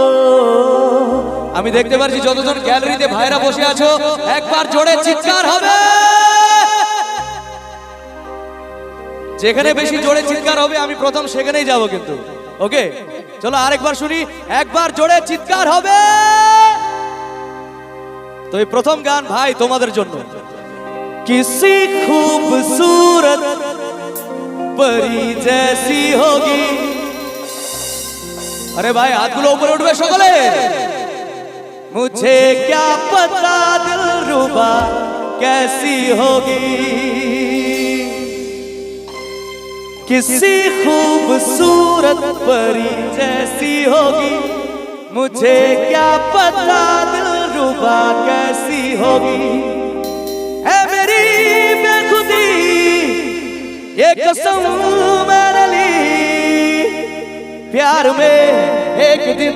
ও আমি দেখতে পাচ্ছি যতজন গ্যালারিতে ভাইরা বসে আছো একবার জোরে চিৎকার হবে। যেখানে বেশি জোরে চিৎকার হবে আমি প্রথম সেখানেই যাব কিন্তু। ওকে চলো আরেকবার শুনি, একবার জোরে চিৎকার হবে। তো এই প্রথম গান ভাই তোমাদের জন্য। किसी खूबसूरत परी जैसी होगी। अरे भाई हाथ गुलो ऊपर उठवे सकले। मुझे क्या पता दिलरुबा कैसी होगी। किसी खूबसूरत परी जैसी होगी। मुझे क्या पता दिलरुबा कैसी होगी। है मेरी बेखुदी ये कसम मैंने ली, प्यार में एक दिन